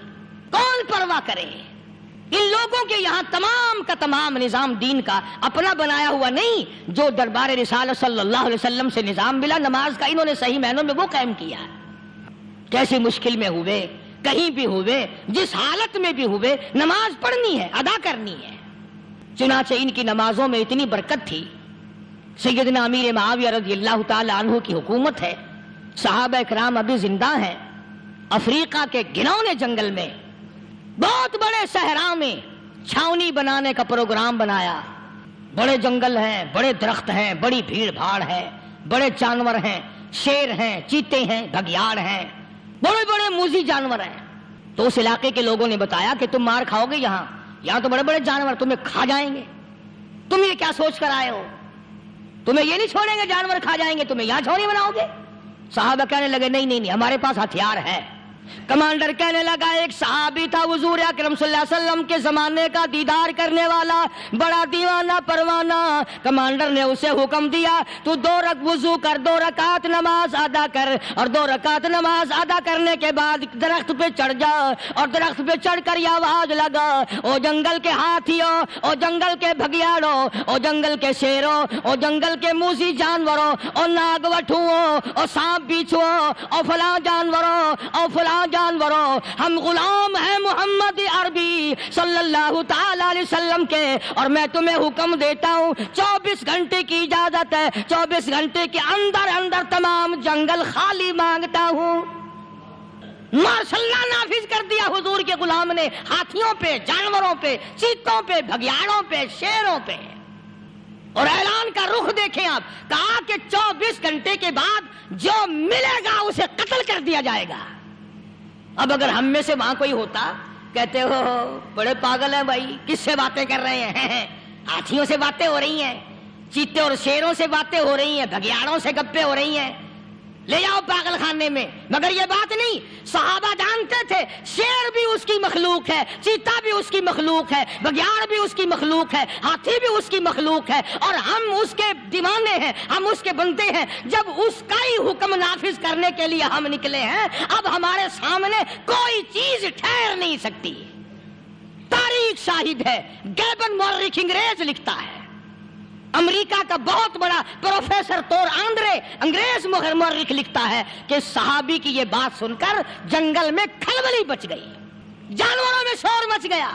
کون پرواہ کرے. ان لوگوں کے یہاں تمام کا تمام نظام دین کا اپنا بنایا ہوا نہیں، جو دربار رسالت صلی اللہ علیہ وسلم سے نظام ملا نماز کا، انہوں نے صحیح معنوں میں وہ قائم کیا. کیسی مشکل میں ہوئے، کہیں بھی ہوئے، جس حالت میں بھی ہوئے، نماز پڑھنی ہے، ادا کرنی ہے. چنانچہ ان کی نمازوں میں اتنی برکت تھی. سیدنا امیر معاویہ رضی اللہ تعالی عنہ کی حکومت ہے، صحابہ کرام ابھی زندہ ہیں. افریقہ کے گھنونے جنگل میں، بہت بڑے صحرا میں چھاونی بنانے کا پروگرام بنایا. بڑے جنگل ہیں، بڑے درخت ہیں، بڑی بھیڑ بھاڑ ہے، بڑے جانور ہیں، شیر ہیں، چیتے ہیں، بھگیاڑ ہیں، بڑے بڑے موذی جانور ہیں. تو اس علاقے کے لوگوں نے بتایا کہ تم مار کھاؤ گے، یہاں تو بڑے بڑے جانور تمہیں کھا جائیں گے. تم یہ کیا سوچ کر آئے ہو؟ تمہیں یہ نہیں چھوڑیں گے، جانور کھا جائیں گے، تمہیں یہاں چھوڑی بناؤ گے؟ صحابہ کہنے لگے نہیں، ہمارے پاس ہتھیار ہے. کمانڈر کہنے لگا ایک صحابی تھا حضور اکرم صلی اللہ علیہ وسلم کے زمانے کا دیدار کرنے والا، بڑا دیوانہ پروانہ. کمانڈر نے اسے حکم دیا تو 2 وضو کر، 2 رکعت نماز ادا کر، اور 2 رکعت نماز ادا کرنے کے بعد درخت پہ چڑھ جا، اور درخت پہ چڑھ کر یہ آواز لگا او جنگل کے ہاتھیوں، او جنگل کے بھگیاڑوں، او جنگل کے شیروں، او جنگل کے موذی جانوروں، او ناگ وٹھوؤں، او سانپ بیچھوؤں، او فلاں جانوروں، او فلاں جانوروں، ہم غلام ہیں محمد عربی صلی اللہ تعالی علیہ وسلم کے، اور میں تمہیں حکم دیتا ہوں 24 گھنٹے کی اجازت ہے، 24 گھنٹے کے اندر تمام جنگل خالی مانگتا ہوں. ماشاء اللہ نافذ کر دیا حضور کے غلام نے، ہاتھیوں پہ، جانوروں پہ، چیتوں پہ، بھگیاڑوں پہ، شیروں پہ. اور اعلان کا رخ دیکھیں آپ، کہا کہ 24 گھنٹے کے بعد جو ملے گا اسے قتل کر دیا جائے گا. اب اگر ہم میں سے وہاں کوئی ہوتا، کہتے ہو بڑے پاگل ہیں بھائی، کس سے باتیں کر رہے ہیں؟ ہاتھیوں سے باتیں ہو رہی ہیں، چیتے اور شیروں سے باتیں ہو رہی ہیں، بھگیاڑوں سے گپیں ہو رہی ہیں. لے جاؤ پاگل خانے میں. مگر یہ بات نہیں، صحابہ جانتے تھے شیر بھی اس کی مخلوق ہے، چیتا بھی اس کی مخلوق ہے، بگیاڑ بھی اس کی مخلوق ہے، ہاتھی بھی اس کی مخلوق ہے، اور ہم اس کے دیوانے ہیں، ہم اس کے بندے ہیں. جب اس کا ہی حکم نافذ کرنے کے لیے ہم نکلے ہیں، اب ہمارے سامنے کوئی چیز ٹھہر نہیں سکتی. تاریخ شاہد ہے. گیبن مورخ انگریز لکھتا ہے، امریکہ کا بہت بڑا پروفیسر تور آندرے انگریز مورخ لکھتا ہے کہ صحابی کی یہ بات سن کر جنگل میں کھلبلی بچ گئی، جانوروں میں شور مچ گیا،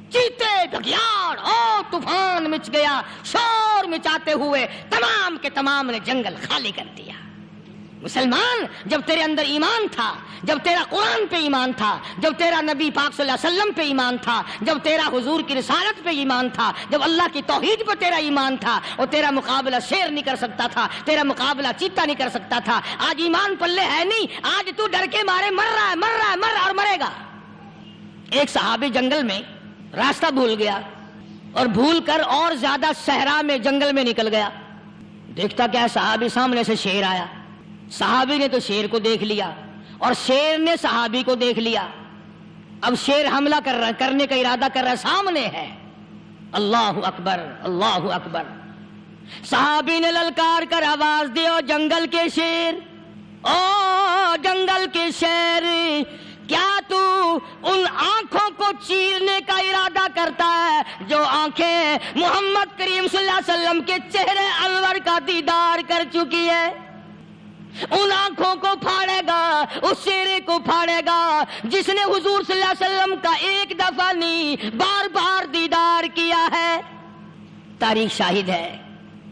چیتے بگیاڑ اور طوفان مچ گیا. شور مچاتے ہوئے تمام کے تمام نے جنگل خالی کر دیا. مسلمان، جب تیرے اندر ایمان تھا، جب تیرا قرآن پہ ایمان تھا، جب تیرا نبی پاک صلی اللہ علیہ وسلم پہ ایمان تھا، جب تیرا حضور کی رسالت پہ ایمان تھا، جب اللہ کی توحید پہ تیرا ایمان تھا، اور تیرا مقابلہ شیر نہیں کر سکتا تھا، تیرا مقابلہ چیتا نہیں کر سکتا تھا. آج ایمان پلے ہے نہیں، آج تو ڈر کے مارے مر رہا ہے اور مرے گا. ایک صحابی جنگل میں راستہ بھول گیا اور بھول کر اور زیادہ صحرا میں جنگل میں نکل گیا. دیکھتا کیا صحابی سامنے سے شیر آیا. صحابی نے تو شیر کو دیکھ لیا اور شیر نے صحابی کو دیکھ لیا. اب شیر حملہ کرنے کا ارادہ کر رہا، سامنے ہے. اللہ اکبر، اللہ اکبر. صحابی نے للکار کر آواز دی، او جنگل کے شیر، او جنگل کے شیر، کیا تو ان آنکھوں کو چیرنے کا ارادہ کرتا ہے جو آنکھیں محمد کریم صلی اللہ علیہ وسلم کے چہرے انور کا دیدار کر چکی ہے؟ ان آنکھوں کو پھاڑے گا، اس چہرے کو پھاڑے گا جس نے حضور صلی اللہ علیہ وسلم کا ایک دفعہ نہیں بار بار دیدار کیا ہے. تاریخ شاہد ہے.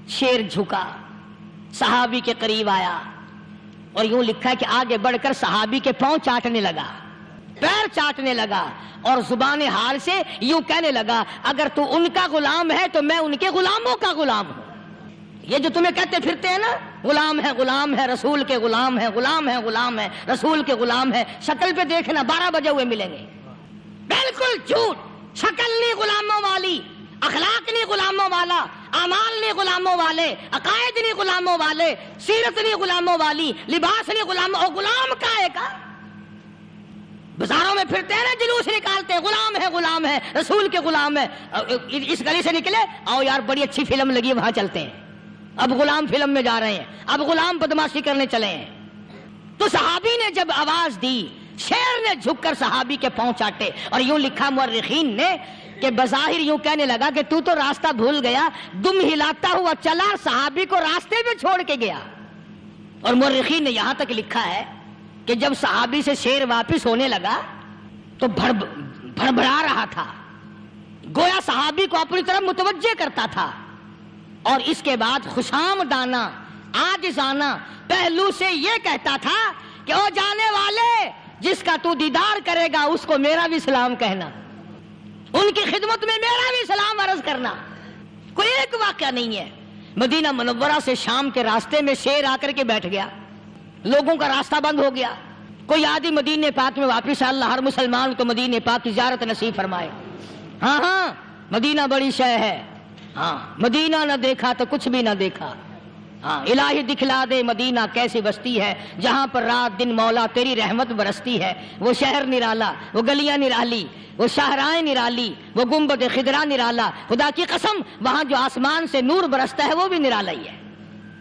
شیر جھکا، صحابی کے قریب آیا اور یوں لکھا ہے کہ آگے بڑھ کر صحابی کے پاؤں چاٹنے لگا، پیر چاٹنے لگا، اور زبان حال سے یوں کہنے لگا اگر تو ان کا غلام ہے تو میں ان کے غلاموں کا غلام ہوں. یہ جو تمہیں کہتے پھرتے ہیں نا، غلام ہے رسول کے غلام ہے، غلام ہے رسول کے غلام ہے، شکل پہ دیکھنا 12 بجے ہوئے ملیں گے. بالکل جھوٹ. شکل نہیں غلاموں والی، اخلاق نہیں غلاموں والا، اعمال نہیں غلاموں والے، عقائد نہیں غلاموں والے، سیرت نہیں غلاموں والی، لباس نہیں غلاموں. اور غلام کائے کا؟ بازاروں میں پھرتے ہیں نا، جلوس نکالتے ہیں، غلام ہے رسول کے غلام ہے. اس گلی سے نکلے، آؤ یار بڑی اچھی فلم لگی، وہاں چلتے ہیں. اب غلام فلم میں جا رہے ہیں، اب غلام بدماشی کرنے چلے ہیں. تو صحابی نے جب آواز دی، شیر نے جھک کر صحابی کے پاؤں چاٹے. اور یوں لکھا مورخین نے کہ بظاہر یوں کہنے لگا کہ تو راستہ بھول گیا، دم ہلاتا ہوا چلا، صحابی کو راستے میں چھوڑ کے گیا. اور مورخین نے یہاں تک لکھا ہے کہ جب صحابی سے شیر واپس ہونے لگا تو بھڑبڑا رہا تھا، گویا صحابی کو اپنی طرف متوجہ کرتا تھا. اور اس کے بعد خوشامدانہ عاجزانہ پہلو سے یہ کہتا تھا کہ او جانے والے، جس کا تو دیدار کرے گا اس کو میرا بھی سلام کہنا، ان کی خدمت میں میرا بھی سلام عرض کرنا. کوئی ایک واقعہ نہیں ہے. مدینہ منورہ سے شام کے راستے میں شیر آ کر کے بیٹھ گیا، لوگوں کا راستہ بند ہو گیا. کوئی آدمی مدینہ پاک میں واپس، اللہ ہر مسلمان کو مدینہ پاک کی زیارت نصیب فرمائے. ہاں مدینہ بڑی شے ہے. ہاں مدینہ نہ دیکھا تو کچھ بھی نہ دیکھا. ہاں الہی دکھلا دے مدینہ کیسی بستی ہے جہاں پر رات دن مولا تیری رحمت برستی ہے. وہ شہر نرالا، وہ گلیاں نرالی، وہ شاہراہیں نرالی، وہ گنبد خضرا نرالا. خدا کی قسم وہاں جو آسمان سے نور برستا ہے وہ بھی نرالا ہی ہے.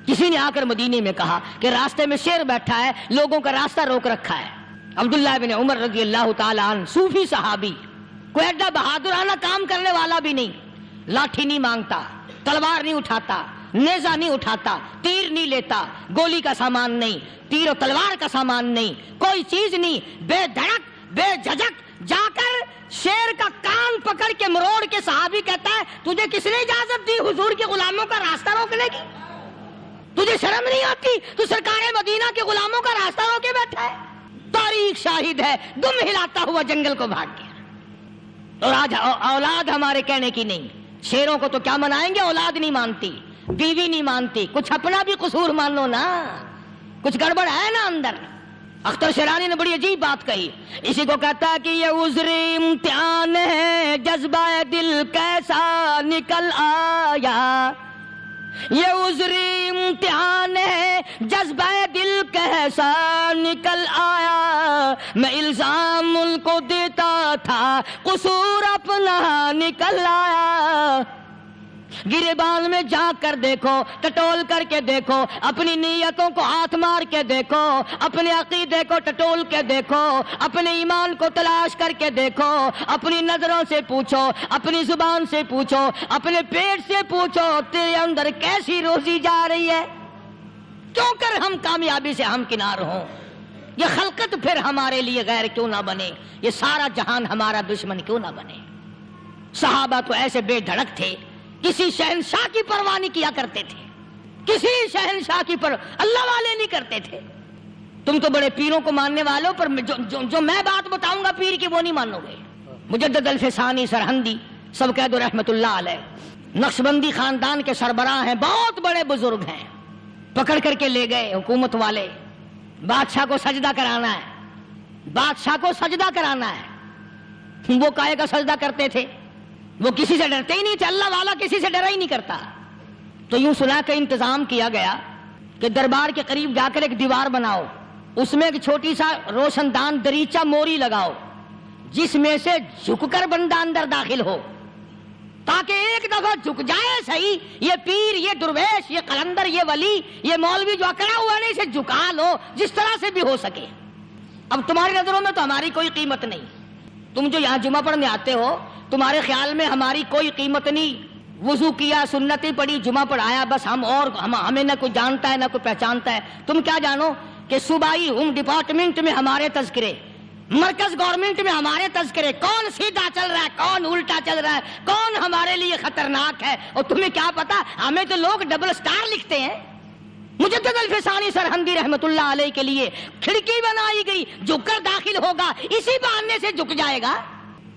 کسی نے آ کر مدینے میں کہا کہ راستے میں شیر بیٹھا ہے، لوگوں کا راستہ روک رکھا ہے. عبداللہ بن عمر رضی اللہ تعالی عنہ، صوفی صحابی، کوئی ایڈا بہادرانہ کام کرنے والا بھی نہیں، لاٹھی نہیں مانگتا، تلوار نہیں اٹھاتا، نیزہ نہیں اٹھاتا، تیر نہیں لیتا، گولی کا سامان نہیں، تیر و تلوار کا سامان نہیں، کوئی چیز نہیں، بے دھڑک بے جھجک جا کر شیر کا کان پکڑ کے مروڑ کے صحابی کہتا ہے تجھے کس نے اجازت دی حضور کے غلاموں کا راستہ روکنے کی؟ تجھے شرم نہیں آتی؟ تو سرکار مدینہ کے غلاموں کا راستہ روکے بیٹھا ہے. تاریخ شاہد ہے، دم ہلاتا ہوا جنگل کو بھاگ گیا. اور آج اولاد ہمارے کہنے کی نہیں. شیروں کو تو کیا منائیں گے، اولاد نہیں مانتی، بیوی نہیں مانتی. کچھ اپنا بھی قصور مان لو نا، کچھ گڑبڑ ہے نا اندر. اختر شیرانی نے بڑی عجیب بات کہی، اسی کو کہتا ہے کہ یہ عذر امتحان ہے، جذبہ دل کیسا نکل آیا. یہ عذری امتحان ہے، جذبہ دل کیسا نکل آیا، میں الزام ان کو دیتا تھا، قصور اپنا نکل آیا۔ گریبان میں جا کر دیکھو، ٹٹول کر کے دیکھو، اپنی نیتوں کو ہاتھ مار کے دیکھو، اپنے عقیدے کو ٹٹول کے دیکھو، اپنے ایمان کو تلاش کر کے دیکھو، اپنی نظروں سے پوچھو، اپنی زبان سے پوچھو، اپنے پیٹ سے پوچھو، تیرے اندر کیسی روزی جا رہی ہے؟ کیوں کر ہم کامیابی سے ہمکنار ہوں؟ یہ خلقت پھر ہمارے لیے غیر کیوں نہ بنے؟ یہ سارا جہان ہمارا دشمن کیوں نہ بنے؟ صحابہ تو ایسے بے دھڑک تھے، کسی شہنشاہ کی پرواہ نہیں کیا کرتے تھے، کسی شہنشاہ کی اللہ والے نہیں کرتے تھے۔ تم تو بڑے پیروں کو ماننے والوں، پر جو میں بات بتاؤں گا پیر کی وہ نہیں مانو گے۔ مجدد الفسانی سرہندی سب کہہ دو رحمت اللہ علیہ، نقشبندی خاندان کے سربراہ ہیں، بہت بڑے بزرگ ہیں، پکڑ کر کے لے گئے حکومت والے، بادشاہ کو سجدہ کرانا ہے، بادشاہ کو سجدہ کرانا ہے۔ وہ کائے کا سجدہ کرتے تھے؟ وہ کسی سے ڈرتے ہی نہیں تھے، اللہ والا کسی سے ڈرا ہی نہیں کرتا۔ تو یوں سنا کہ انتظام کیا گیا کہ دربار کے قریب جا کر ایک دیوار بناؤ، اس میں ایک چھوٹی سا روشن دان دریچہ موری لگاؤ، جس میں سے جھک کر بندہ اندر داخل ہو، تاکہ ایک دفعہ جھک جائے صحیح، یہ پیر، یہ درویش، یہ قلندر، یہ ولی، یہ مولوی جو اکڑا ہوا نہیں، اسے جھکا لو جس طرح سے بھی ہو سکے۔ اب تمہاری نظروں میں تو ہماری کوئی قیمت نہیں، تم جو یہاں جمعہ پڑھنے آتے ہو، تمہارے خیال میں ہماری کوئی قیمت نہیں، وضو کیا، سنتیں پڑھی، جمعہ پڑھایا، بس ہمیں نہ کوئی جانتا ہے نہ کوئی پہچانتا ہے۔ تم کیا جانو کہ صوبائی ہوم ڈپارٹمنٹ میں ہمارے تذکرے، مرکز گورنمنٹ میں ہمارے تذکرے، کون سیدھا چل رہا ہے، کون الٹا چل رہا ہے، کون ہمارے لیے خطرناک ہے، اور تمہیں کیا پتا، ہمیں تو لوگ ڈبل سٹار لکھتے ہیں۔ مجدد الفسانی سرہندی رحمت اللہ علیہ کے لیے کھڑکی بنائی گئی، جھک کر داخل ہوگا، اسی بہانے سے جھک جائے گا۔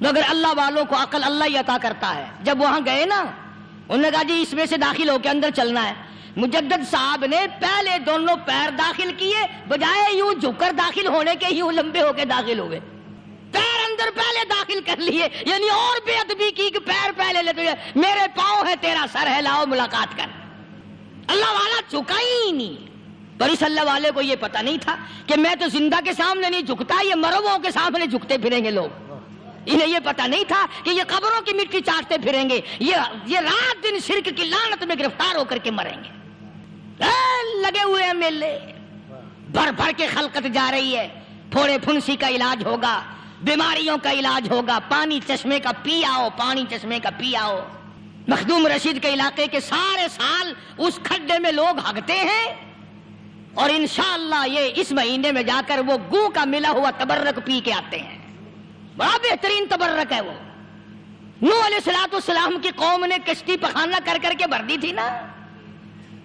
مگر اللہ والوں کو عقل اللہ ہی عطا کرتا ہے۔ جب وہاں گئے نا، انہوں نے کہا جی اس میں سے داخل ہو کے اندر چلنا ہے۔ مجدد صاحب نے پہلے دونوں پیر داخل کیے، بجائے یوں جھک کر داخل ہونے کے یوں لمبے ہو کے داخل ہوئے، پیر اندر پہلے داخل کر لیے، یعنی اور بے ادبی کی کہ پیر پہلے لیتے ہوئے، میرے پاؤں ہے تیرا سر ہے، لاؤ ملاقات کر۔ اللہ والا جھکا ہی نہیں۔ پر اس اللہ والے کو یہ پتا نہیں تھا کہ میں تو زندہ کے سامنے نہیں جھکتا، یہ مرووں کے سامنے جھکتے پھریں گے لوگ۔ انہیں یہ پتا نہیں تھا کہ یہ قبروں کی مٹی چاٹتے پھریں گے، یہ رات دن شرک کی لعنت میں گرفتار ہو کر کے مریں گے۔ لگے ہوئے ہیں میلے، بھر بھر کے خلقت جا رہی ہے، پھوڑے پھنسی کا علاج ہوگا، بیماریوں کا علاج ہوگا، پانی چشمے کا پی آؤ، پانی چشمے کا پی آؤ۔ مخدوم رشید کے علاقے کے سارے سال اس کھڈے میں لوگ ہگتے ہیں، اور انشاءاللہ یہ اس مہینے میں جا کر وہ گوں کا ملا ہوا تبرک پی کے آتے ہیں۔ بڑا بہترین تبرک ہے وہ۔ نوح علیہ السلام کی قوم نے کشتی پخانہ کر کر کے بھر دی تھی نا،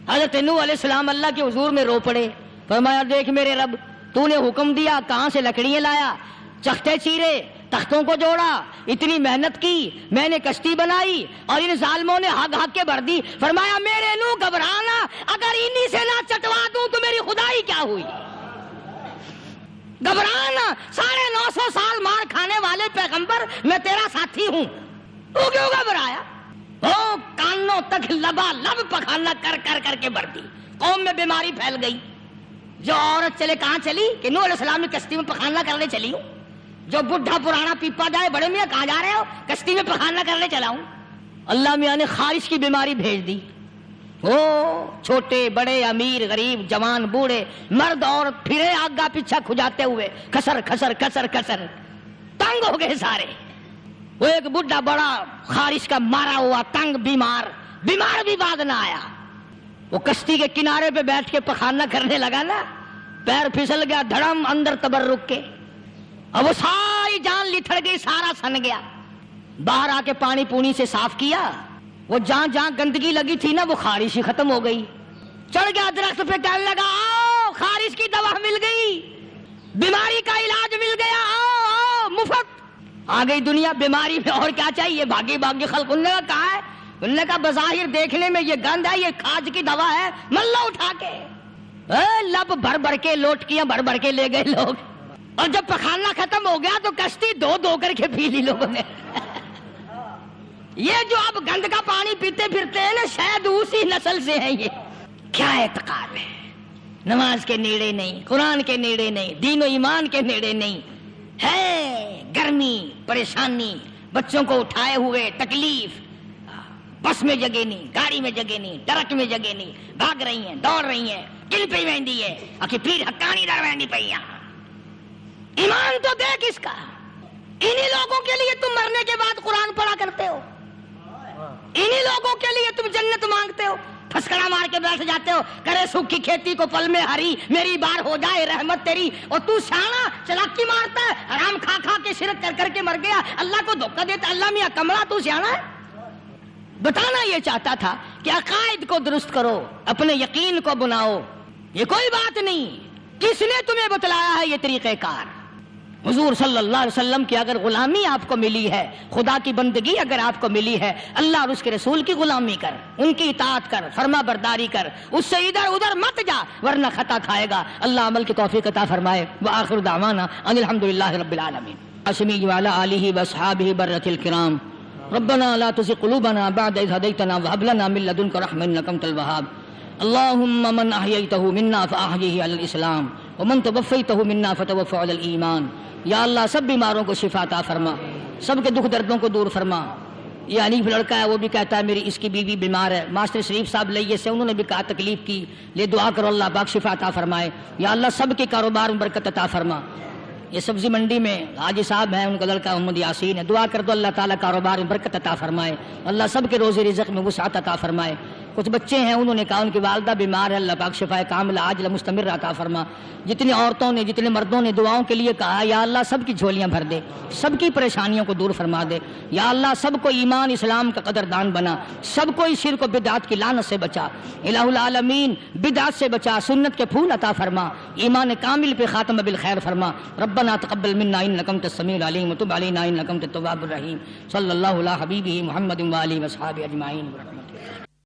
حضرت نوح علیہ السلام اللہ کے حضور میں رو پڑے، فرمایا دیکھ میرے رب، تو نے حکم دیا، کہاں سے لکڑیاں لایا، چختے چیرے، تختوں کو جوڑا، اتنی محنت کی، میں نے کشتی بنائی اور ان ظالموں نے ہگ ہگ کے بھر دی۔ فرمایا میرے نوح گھبرانا، اگر انہی سے نہ چٹوا دوں تو میری خدائی کیا ہوئی؟ گھبرانا، 950 سال مار کھانے والے پیغمبر، میں تیرا ساتھی ہوں، تو کیوں گھبرایا؟ او کانوں تک لبا لب پخانا کر کر کر کے بھر دی۔ قوم میں بیماری پھیل گئی۔ جو عورت چلے کہاں چلی کہ نوح علیہ السلام نے کشتی میں پخانا کرنے چلی ہوں۔ جو بڈھا پرانا پیپا جائے، بڑے میاں کہاں جا رہے ہو؟ کشتی میں پخانا کرنے چلا ہوں۔ اللہ میاں نے خارش کی بیماری بھیج دی۔ چھوٹے بڑے، امیر غریب، جوان بوڑھے، مرد عورت پھرے آگا پیچھا کھجاتے ہوئے، کسر کسر کسر کسر، تنگ ہو گئے سارے۔ وہ ایک بڈھا بڑا خارش کا مارا ہوا تنگ بیمار بھی بعد نہ آیا۔ وہ کشتی کے کنارے پہ بیٹھ کے پخانا کرنے لگا نا، پیر پھسل گیا دھڑم اندر تبرک کے، اور وہ ساری جان لتھڑ گئی، سارا سن گیا۔ باہر آ کے پانی پونی سے صاف کیا، وہ جہاں جہاں گندگی لگی تھی نا وہ خارش ہی ختم ہو گئی۔ چڑھ گیا درخت پہ، کہنے لگا آؤ خارش کی دوا مل گئی، بیماری کا علاج مل گیا، آؤ آؤ مفت۔ آ گئی دنیا بیماری میں، اور کیا چاہیے؟ بھاگی بھاگی خلق۔ انہوں نے کہا ہے، انہوں نے کہا بظاہر دیکھنے میں یہ گند ہے، یہ کاج کی دوا ہے، ملہ اٹھا کے لب بھر بھر کے، لوٹکیاں بھر بھر کے لے گئے لوگ۔ اور جب پخانا ختم ہو گیا تو کشتی دو کر کے پی لی لوگوں نے۔ یہ جو اب گند کا پانی پیتے پھرتے ہیں نا، شاید اسی نسل سے ہیں یہ. کیا اعتقاد ہے؟ نماز کے نیڑے نہیں، قرآن کے نیڑے نہیں، دین و ایمان کے نیڑے نہیں ہے. گرمی، پریشانی، بچوں کو اٹھائے ہوئے تکلیف، بس میں جگہ نہیں، گاڑی میں جگہ نہیں، ٹرک میں جگہ نہیں، بھاگ رہی ہیں، دوڑ رہی ہیں، کل پہ ویندی ہے اکی پیر حقانی در ویندی پئی. ایمان تو دیکھ اس کا. انہی لوگوں کے لیے تم مرنے کے بعد قرآن پڑھا کرتے ہو، انہی لوگوں کے لیے تم جنت مانگتے ہو، پھسکڑا مار کے بیٹھ جاتے ہو، کرے سوکھی کھیتی کو پل میں ہری، میری بار ہو جائے رحمت تیری. اور تو سیانا چلاکی مارتا ہے، حرام کھا کھا کے شرک کر کر کے مر گیا، اللہ کو دھوکہ دیتا. اللہ میاں کملا تو سیانا ہے. بتانا یہ چاہتا تھا کہ عقائد کو درست کرو، اپنے یقین کو بناؤ. یہ کوئی بات نہیں. کس نے تمہیں بتلایا ہے یہ طریقہ کار؟ حضور صلی اللہ علیہ وسلم کی اگر غلامی آپ کو ملی ہے، خدا کی بندگی اگر آپ کو ملی ہے، اللہ اور اس کے رسول کی غلامی کر، ان کی اطاعت کر، فرما برداری کر، اس سے ادھر ادھر مت جا ورنہ خطا کھائے گا. اللہ عمل کی توفیق عطا فرمائے. وآخر دعوانا ان الحمدللہ رب العالمین. اسمی وعلی آلہ واصحابہ برۃ الکرام. ربنا لا تزغ قلوبنا بعد إذ هديتنا وهب لنا من لدنك رحمة إنك أنت الوهاب. اللهم من أحييته منا فأحيه على الإسلام ومن توفيته منا فتوفه على الإيمان. یا اللہ سب بیماروں کو شفا عطا فرما، سب کے دکھ دردوں کو دور فرما. یہ حنیف لڑکا ہے، وہ بھی کہتا ہے میری اس کی بیوی بیمار ہے. ماسٹر شریف صاحب لئیے سے انہوں نے بھی کہا تکلیف کی، لے دعا کرو اللہ پاک شفا عطا فرمائے. یا اللہ سب کے کاروبار میں برکت عطا فرما. یہ سبزی منڈی میں حاجی صاحب ہیں، ان کا لڑکا محمد یاسین ہے، دعا کر دو اللہ تعالیٰ کاروبار میں برکت عطا فرمائے. اللہ سب کے روزی رزق میں وسعت عطا فرمائے. کچھ بچے ہیں، انہوں نے کہا ان کی والدہ بیمار ہے، اللہ پاک شفا کاملہ عاجلہ مستمر عطا فرما. جتنی عورتوں نے، جتنے مردوں نے دعاؤں کے لیے کہا، یا اللہ سب کی جھولیاں بھر دے، سب کی پریشانیوں کو دور فرما دے. یا اللہ سب کو ایمان اسلام کا قدردان بنا، سب کو اس شرک و بدعات کی لعنت سے بچا. الہ العالمین بدعات سے بچا، سنت کے پھول عطا فرما، ایمان کامل پہ خاتمہ بالخیر فرما. ربنا تقبل منا انک انت السمیع العلیم وتب علینا انک انت التواب الرحیم. صلی اللہ علی حبیبہ محمد و آلہ و اصحابہ اجمعین.